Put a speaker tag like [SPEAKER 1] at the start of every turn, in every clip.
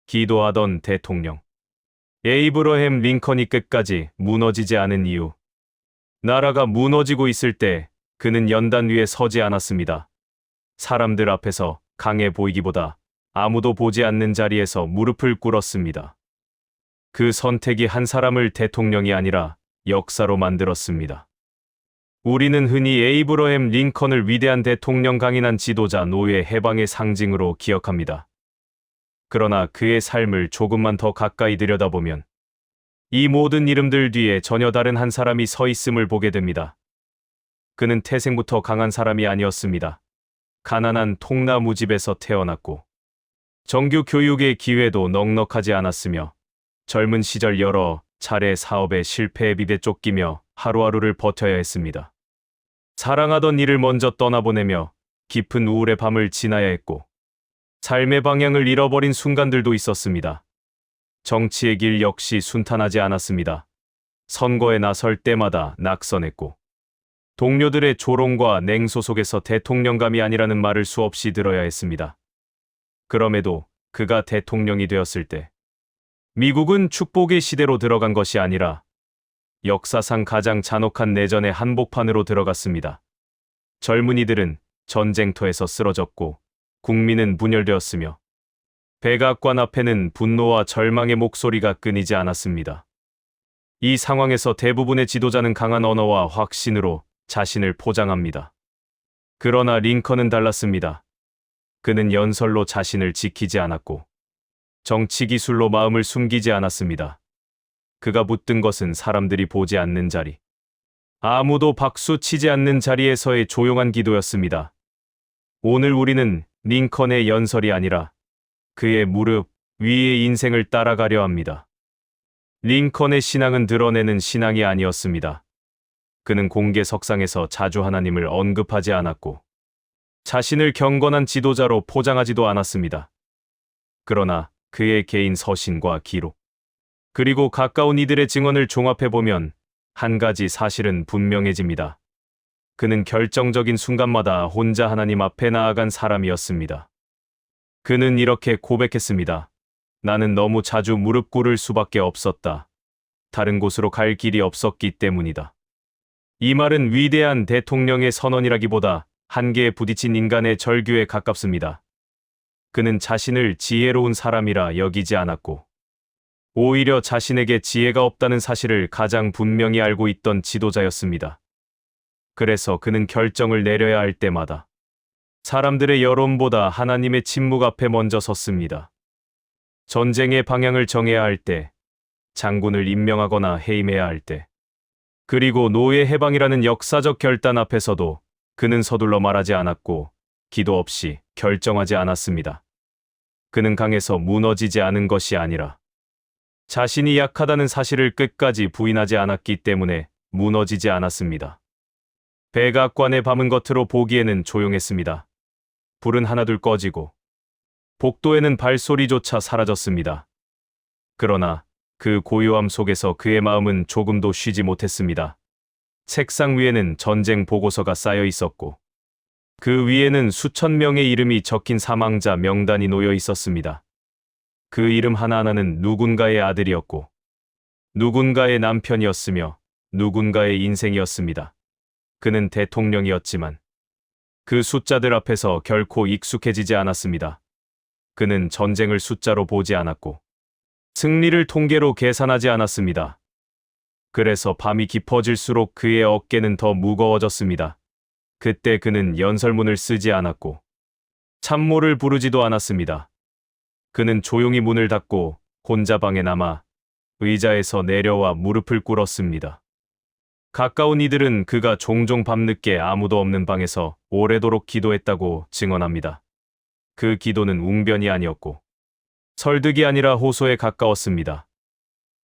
[SPEAKER 1] 기도하던 대통령. 에이브러햄 링컨이 끝까지 무너지지 않은 이유. 나라가 무너지고 있을 때 그는 연단 위에 서지 않았습니다. 사람들 앞에서 강해 보이기보다 아무도 보지 않는 자리에서 무릎을 꿇었습니다. 그 선택이 한 사람을 대통령이 아니라 역사로 만들었습니다. 우리는 흔히 에이브러햄 링컨을 위대한 대통령, 강인한 지도자, 노예, 해방의 상징으로 기억합니다. 그러나 그의 삶을 조금만 더 가까이 들여다보면 이 모든 이름들 뒤에 전혀 다른 한 사람이 서 있음을 보게 됩니다. 그는 태생부터 강한 사람이 아니었습니다. 가난한 통나무집에서 태어났고 정규 교육의 기회도 넉넉하지 않았으며 젊은 시절 여러 차례 사업의 실패에 비대 쫓기며 하루하루를 버텨야 했습니다. 사랑하던 일을 먼저 떠나보내며 깊은 우울의 밤을 지나야 했고 삶의 방향을 잃어버린 순간들도 있었습니다. 정치의 길 역시 순탄하지 않았습니다. 선거에 나설 때마다 낙선했고 동료들의 조롱과 냉소 속에서 대통령감이 아니라는 말을 수없이 들어야 했습니다. 그럼에도 그가 대통령이 되었을 때 미국은 축복의 시대로 들어간 것이 아니라 역사상 가장 잔혹한 내전의 한복판으로 들어갔습니다. 젊은이들은 전쟁터에서 쓰러졌고 국민은 분열되었으며 백악관 앞에는 분노와 절망의 목소리가 끊이지 않았습니다. 이 상황에서 대부분의 지도자는 강한 언어와 확신으로 자신을 포장합니다. 그러나 링컨은 달랐습니다. 그는 연설로 자신을 지키지 않았고 정치 기술로 마음을 숨기지 않았습니다. 그가 붙든 것은 사람들이 보지 않는 자리, 아무도 박수 치지 않는 자리에서의 조용한 기도였습니다. 오늘 우리는 링컨의 연설이 아니라 그의 무릎 위의 인생을 따라가려 합니다. 링컨의 신앙은 드러내는 신앙이 아니었습니다. 그는 공개석상에서 자주 하나님을 언급하지 않았고 자신을 경건한 지도자로 포장하지도 않았습니다. 그러나 그의 개인 서신과 기록, 그리고 가까운 이들의 증언을 종합해보면 한 가지 사실은 분명해집니다. 그는 결정적인 순간마다 혼자 하나님 앞에 나아간 사람이었습니다. 그는 이렇게 고백했습니다. 나는 너무 자주 무릎 꿇을 수밖에 없었다. 다른 곳으로 갈 길이 없었기 때문이다. 이 말은 위대한 대통령의 선언이라기보다 한계에 부딪힌 인간의 절규에 가깝습니다. 그는 자신을 지혜로운 사람이라 여기지 않았고 오히려 자신에게 지혜가 없다는 사실을 가장 분명히 알고 있던 지도자였습니다. 그래서 그는 결정을 내려야 할 때마다 사람들의 여론보다 하나님의 침묵 앞에 먼저 섰습니다. 전쟁의 방향을 정해야 할 때, 장군을 임명하거나 해임해야 할 때, 그리고 노예 해방이라는 역사적 결단 앞에서도 그는 서둘러 말하지 않았고 기도 없이 결정하지 않았습니다. 그는 강해서 무너지지 않은 것이 아니라 자신이 약하다는 사실을 끝까지 부인하지 않았기 때문에 무너지지 않았습니다. 백악관의 밤은 겉으로 보기에는 조용했습니다. 불은 하나둘 꺼지고 복도에는 발소리조차 사라졌습니다. 그러나 그 고요함 속에서 그의 마음은 조금도 쉬지 못했습니다. 책상 위에는 전쟁 보고서가 쌓여 있었고 그 위에는 수천 명의 이름이 적힌 사망자 명단이 놓여 있었습니다. 그 이름 하나하나는 누군가의 아들이었고 누군가의 남편이었으며 누군가의 인생이었습니다. 그는 대통령이었지만 그 숫자들 앞에서 결코 익숙해지지 않았습니다. 그는 전쟁을 숫자로 보지 않았고 승리를 통계로 계산하지 않았습니다. 그래서 밤이 깊어질수록 그의 어깨는 더 무거워졌습니다. 그때 그는 연설문을 쓰지 않았고 참모를 부르지도 않았습니다. 그는 조용히 문을 닫고 혼자 방에 남아 의자에서 내려와 무릎을 꿇었습니다. 가까운 이들은 그가 종종 밤늦게 아무도 없는 방에서 오래도록 기도했다고 증언합니다. 그 기도는 웅변이 아니었고 설득이 아니라 호소에 가까웠습니다.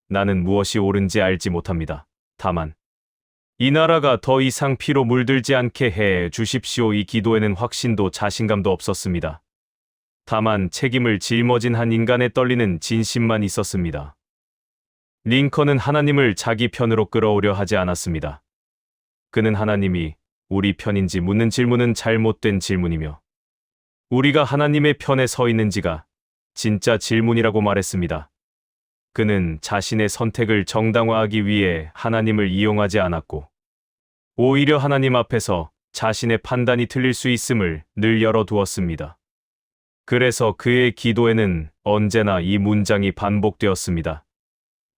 [SPEAKER 1] 나는 무엇이 옳은지 알지 못합니다. 다만 이 나라가 더 이상 피로 물들지 않게 해 주십시오. 이 기도에는 확신도 자신감도 없었습니다. 다만 책임을 짊어진 한 인간의 떨리는 진심만 있었습니다. 링컨은 하나님을 자기 편으로 끌어오려 하지 않았습니다. 그는 하나님이 우리 편인지 묻는 질문은 잘못된 질문이며 우리가 하나님의 편에 서 있는지가 진짜 질문이라고 말했습니다. 그는 자신의 선택을 정당화하기 위해 하나님을 이용하지 않았고, 오히려 하나님 앞에서 자신의 판단이 틀릴 수 있음을 늘 열어두었습니다. 그래서 그의 기도에는 언제나 이 문장이 반복되었습니다.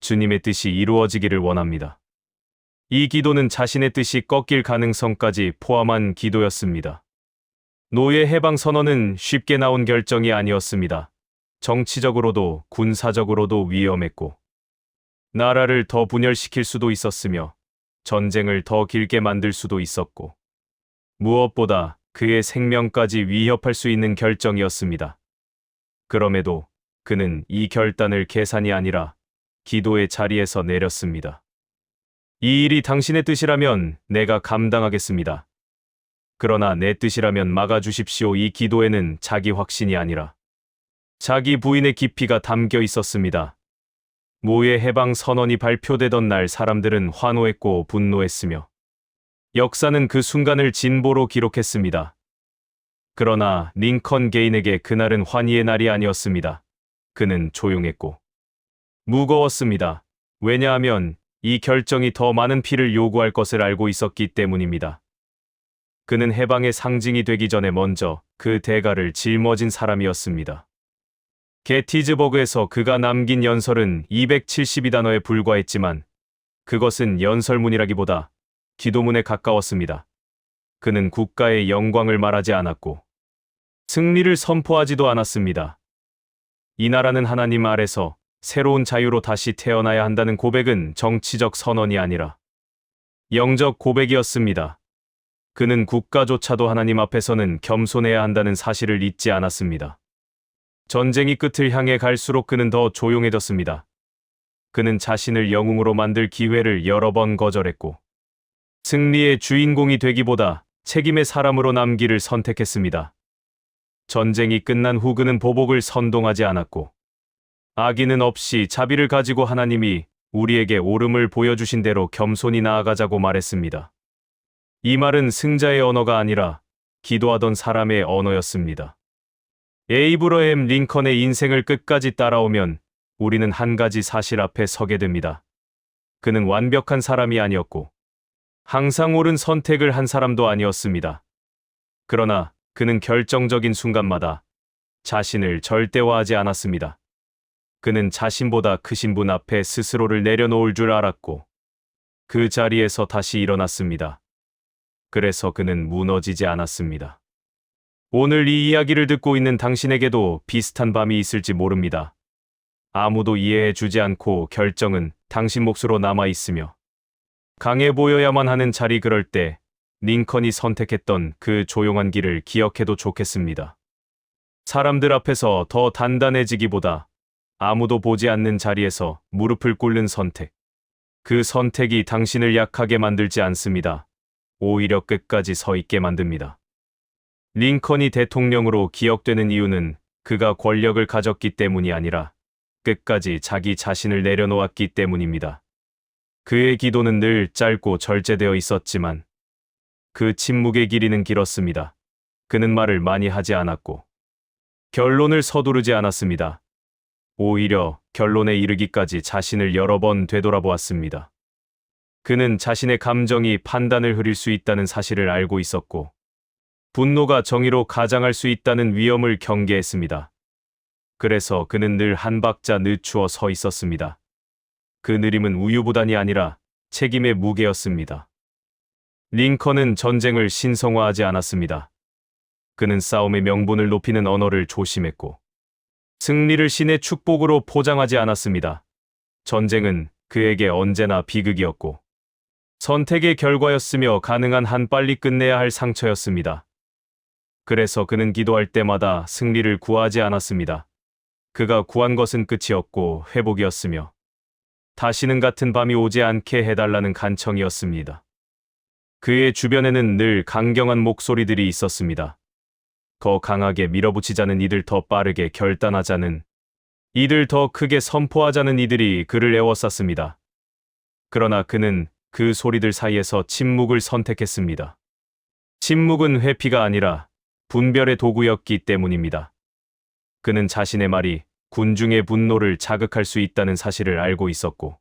[SPEAKER 1] 주님의 뜻이 이루어지기를 원합니다. 이 기도는 자신의 뜻이 꺾일 가능성까지 포함한 기도였습니다. 노예 해방 선언은 쉽게 나온 결정이 아니었습니다. 정치적으로도 군사적으로도 위험했고, 나라를 더 분열시킬 수도 있었으며, 전쟁을 더 길게 만들 수도 있었고, 무엇보다 그의 생명까지 위협할 수 있는 결정이었습니다. 그럼에도 그는 이 결단을 계산이 아니라 기도의 자리에서 내렸습니다. 이 일이 당신의 뜻이라면 내가 감당하겠습니다. 그러나 내 뜻이라면 막아주십시오. 이 기도에는 자기 확신이 아니라 자기 부인의 깊이가 담겨 있었습니다. 노예 해방 선언이 발표되던 날 사람들은 환호했고 분노했으며 역사는 그 순간을 진보로 기록했습니다. 그러나 링컨 개인에게 그날은 환희의 날이 아니었습니다. 그는 조용했고 무거웠습니다. 왜냐하면 이 결정이 더 많은 피를 요구할 것을 알고 있었기 때문입니다. 그는 해방의 상징이 되기 전에 먼저 그 대가를 짊어진 사람이었습니다. 게티즈버그에서 그가 남긴 연설은 272단어에 불과했지만 그것은 연설문이라기보다 기도문에 가까웠습니다. 그는 국가의 영광을 말하지 않았고 승리를 선포하지도 않았습니다. 이 나라는 하나님 아래서 새로운 자유로 다시 태어나야 한다는 고백은 정치적 선언이 아니라 영적 고백이었습니다. 그는 국가조차도 하나님 앞에서는 겸손해야 한다는 사실을 잊지 않았습니다. 전쟁이 끝을 향해 갈수록 그는 더 조용해졌습니다. 그는 자신을 영웅으로 만들 기회를 여러 번 거절했고 승리의 주인공이 되기보다 책임의 사람으로 남기를 선택했습니다. 전쟁이 끝난 후 그는 보복을 선동하지 않았고 악의는 없이 자비를 가지고 하나님이 우리에게 옳음을 보여주신 대로 겸손히 나아가자고 말했습니다. 이 말은 승자의 언어가 아니라 기도하던 사람의 언어였습니다. 에이브러햄 링컨의 인생을 끝까지 따라오면 우리는 한 가지 사실 앞에 서게 됩니다. 그는 완벽한 사람이 아니었고 항상 옳은 선택을 한 사람도 아니었습니다. 그러나 그는 결정적인 순간마다 자신을 절대화하지 않았습니다. 그는 자신보다 크신 분 앞에 스스로를 내려놓을 줄 알았고 그 자리에서 다시 일어났습니다. 그래서 그는 무너지지 않았습니다. 오늘 이 이야기를 듣고 있는 당신에게도 비슷한 밤이 있을지 모릅니다. 아무도 이해해 주지 않고 결정은 당신 몫으로 남아 있으며 강해 보여야만 하는 자리, 그럴 때 링컨이 선택했던 그 조용한 길을 기억해도 좋겠습니다. 사람들 앞에서 더 단단해지기보다 아무도 보지 않는 자리에서 무릎을 꿇는 선택. 그 선택이 당신을 약하게 만들지 않습니다. 오히려 끝까지 서 있게 만듭니다. 링컨이 대통령으로 기억되는 이유는 그가 권력을 가졌기 때문이 아니라 끝까지 자기 자신을 내려놓았기 때문입니다. 그의 기도는 늘 짧고 절제되어 있었지만 그 침묵의 길이는 길었습니다. 그는 말을 많이 하지 않았고 결론을 서두르지 않았습니다. 오히려 결론에 이르기까지 자신을 여러 번 되돌아보았습니다. 그는 자신의 감정이 판단을 흐릴 수 있다는 사실을 알고 있었고 분노가 정의로 가장할 수 있다는 위험을 경계했습니다. 그래서 그는 늘 한 박자 늦추어 서 있었습니다. 그 느림은 우유부단이 아니라 책임의 무게였습니다. 링컨은 전쟁을 신성화하지 않았습니다. 그는 싸움의 명분을 높이는 언어를 조심했고 승리를 신의 축복으로 포장하지 않았습니다. 전쟁은 그에게 언제나 비극이었고 선택의 결과였으며 가능한 한 빨리 끝내야 할 상처였습니다. 그래서 그는 기도할 때마다 승리를 구하지 않았습니다. 그가 구한 것은 끝이었고 회복이었으며 다시는 같은 밤이 오지 않게 해달라는 간청이었습니다. 그의 주변에는 늘 강경한 목소리들이 있었습니다. 더 강하게 밀어붙이자는 이들, 더 빠르게 결단하자는 이들, 더 크게 선포하자는 이들이 그를 에워쌌습니다. 그러나 그는 그 소리들 사이에서 침묵을 선택했습니다. 침묵은 회피가 아니라 분별의 도구였기 때문입니다. 그는 자신의 말이 군중의 분노를 자극할 수 있다는 사실을 알고 있었고,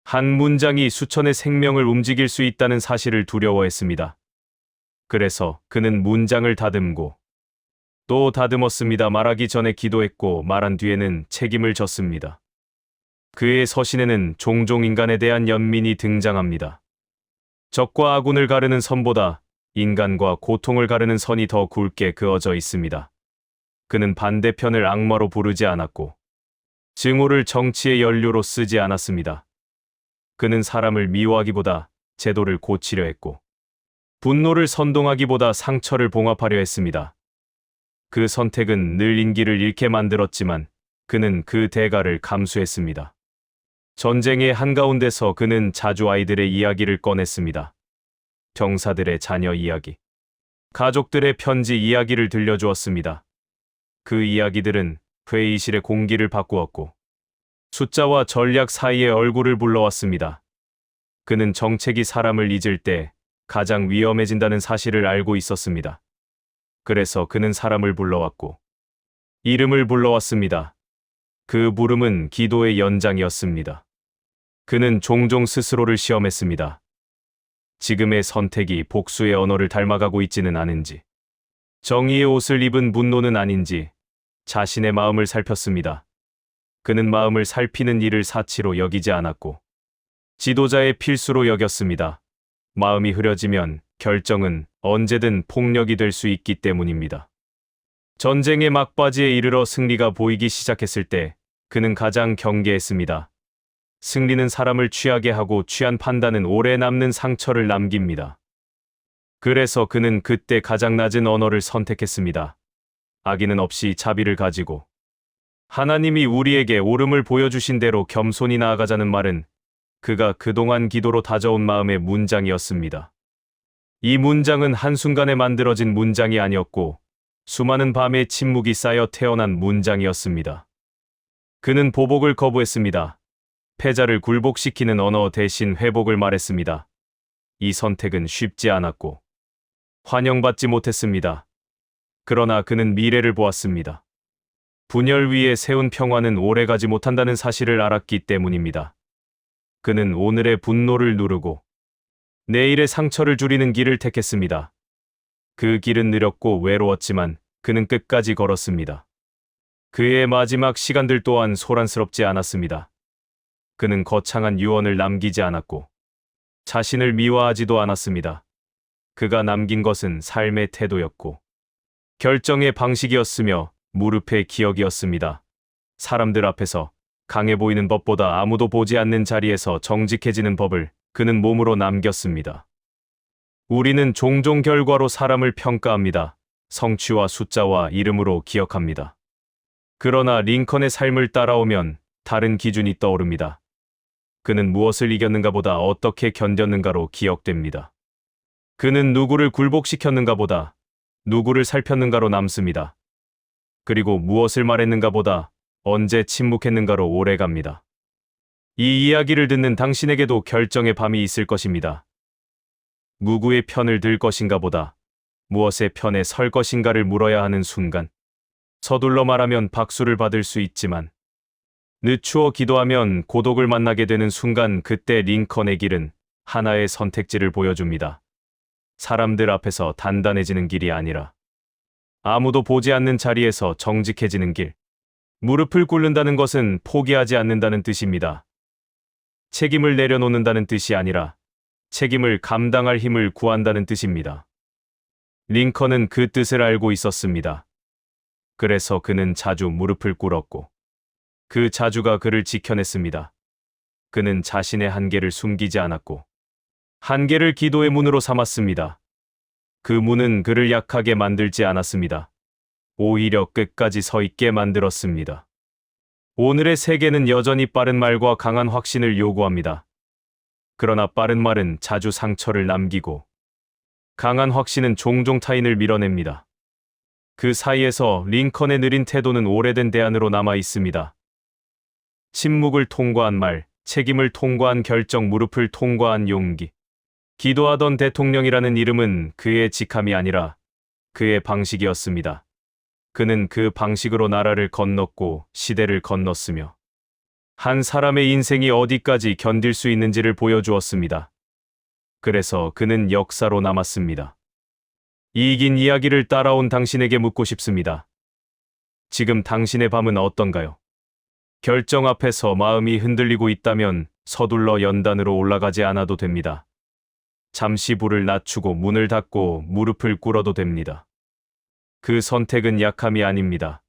[SPEAKER 1] 한 문장이 수천의 생명을 움직일 수 있다는 사실을 두려워했습니다. 그래서 그는 문장을 다듬고 또 다듬었습니다. 말하기 전에 기도했고 말한 뒤에는 책임을 졌습니다. 그의 서신에는 종종 인간에 대한 연민이 등장합니다. 적과 아군을 가르는 선보다 인간과 고통을 가르는 선이 더 굵게 그어져 있습니다. 그는 반대편을 악마로 부르지 않았고 증오를 정치의 연료로 쓰지 않았습니다. 그는 사람을 미워하기보다 제도를 고치려 했고 분노를 선동하기보다 상처를 봉합하려 했습니다. 그 선택은 늘 인기를 잃게 만들었지만 그는 그 대가를 감수했습니다. 전쟁의 한가운데서 그는 자주 아이들의 이야기를 꺼냈습니다. 병사들의 자녀 이야기, 가족들의 편지 이야기를 들려주었습니다. 그 이야기들은 회의실의 공기를 바꾸었고 숫자와 전략 사이의 얼굴을 불러왔습니다. 그는 정책이 사람을 잊을 때 가장 위험해진다는 사실을 알고 있었습니다. 그래서 그는 사람을 불러왔고 이름을 불러왔습니다. 그 부름은 기도의 연장이었습니다. 그는 종종 스스로를 시험했습니다. 지금의 선택이 복수의 언어를 닮아가고 있지는 않은지, 정의의 옷을 입은 분노는 아닌지 자신의 마음을 살폈습니다. 그는 마음을 살피는 일을 사치로 여기지 않았고 지도자의 필수로 여겼습니다. 마음이 흐려지면 결정은 언제든 폭력이 될 수 있기 때문입니다. 전쟁의 막바지에 이르러 승리가 보이기 시작했을 때 그는 가장 경계했습니다. 승리는 사람을 취하게 하고 취한 판단은 오래 남는 상처를 남깁니다. 그래서 그는 그때 가장 낮은 언어를 선택했습니다. 악의는 없이 자비를 가지고 하나님이 우리에게 옳음을 보여주신 대로 겸손히 나아가자는 말은 그가 그동안 기도로 다져온 마음의 문장이었습니다. 이 문장은 한순간에 만들어진 문장이 아니었고 수많은 밤의 침묵이 쌓여 태어난 문장이었습니다. 그는 보복을 거부했습니다. 패자를 굴복시키는 언어 대신 회복을 말했습니다. 이 선택은 쉽지 않았고 환영받지 못했습니다. 그러나 그는 미래를 보았습니다. 분열 위에 세운 평화는 오래가지 못한다는 사실을 알았기 때문입니다. 그는 오늘의 분노를 누르고 내일의 상처를 줄이는 길을 택했습니다. 그 길은 느렸고 외로웠지만 그는 끝까지 걸었습니다. 그의 마지막 시간들 또한 소란스럽지 않았습니다. 그는 거창한 유언을 남기지 않았고 자신을 미워하지도 않았습니다. 그가 남긴 것은 삶의 태도였고 결정의 방식이었으며 무릎의 기억이었습니다. 사람들 앞에서 강해 보이는 법보다 아무도 보지 않는 자리에서 정직해지는 법을 그는 몸으로 남겼습니다. 우리는 종종 결과로 사람을 평가합니다. 성취와 숫자와 이름으로 기억합니다. 그러나 링컨의 삶을 따라오면 다른 기준이 떠오릅니다. 그는 무엇을 이겼는가 보다 어떻게 견뎠는가로 기억됩니다. 그는 누구를 굴복시켰는가 보다 누구를 살폈는가로 남습니다. 그리고 무엇을 말했는가 보다 언제 침묵했는가로 오래갑니다. 이 이야기를 듣는 당신에게도 결정의 밤이 있을 것입니다. 누구의 편을 들 것인가 보다 무엇의 편에 설 것인가를 물어야 하는 순간, 서둘러 말하면 박수를 받을 수 있지만 늦추어 기도하면 고독을 만나게 되는 순간, 그때 링컨의 길은 하나의 선택지를 보여줍니다. 사람들 앞에서 단단해지는 길이 아니라 아무도 보지 않는 자리에서 정직해지는 길. 무릎을 꿇는다는 것은 포기하지 않는다는 뜻입니다. 책임을 내려놓는다는 뜻이 아니라 책임을 감당할 힘을 구한다는 뜻입니다. 링컨은 그 뜻을 알고 있었습니다. 그래서 그는 자주 무릎을 꿇었고 그 자주가 그를 지켜냈습니다. 그는 자신의 한계를 숨기지 않았고 한계를 기도의 문으로 삼았습니다. 그 문은 그를 약하게 만들지 않았습니다. 오히려 끝까지 서 있게 만들었습니다. 오늘의 세계는 여전히 빠른 말과 강한 확신을 요구합니다. 그러나 빠른 말은 자주 상처를 남기고 강한 확신은 종종 타인을 밀어냅니다. 그 사이에서 링컨의 느린 태도는 오래된 대안으로 남아 있습니다. 침묵을 통과한 말, 책임을 통과한 결정, 무릎을 통과한 용기. 기도하던 대통령이라는 이름은 그의 직함이 아니라 그의 방식이었습니다. 그는 그 방식으로 나라를 건넜고 시대를 건넜으며 한 사람의 인생이 어디까지 견딜 수 있는지를 보여주었습니다. 그래서 그는 역사로 남았습니다. 이긴 이야기를 따라온 당신에게 묻고 싶습니다. 지금 당신의 밤은 어떤가요? 결정 앞에서 마음이 흔들리고 있다면 서둘러 연단으로 올라가지 않아도 됩니다. 잠시 불을 낮추고 문을 닫고 무릎을 꿇어도 됩니다. 그 선택은 약함이 아닙니다.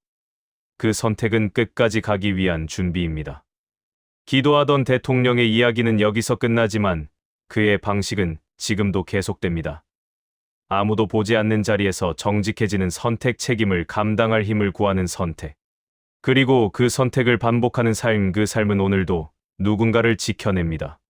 [SPEAKER 1] 그 선택은 끝까지 가기 위한 준비입니다. 기도하던 대통령의 이야기는 여기서 끝나지만 그의 방식은 지금도 계속됩니다. 아무도 보지 않는 자리에서 정직해지는 선택, 책임을 감당할 힘을 구하는 선택. 그리고 그 선택을 반복하는 삶, 그 삶은 오늘도 누군가를 지켜냅니다.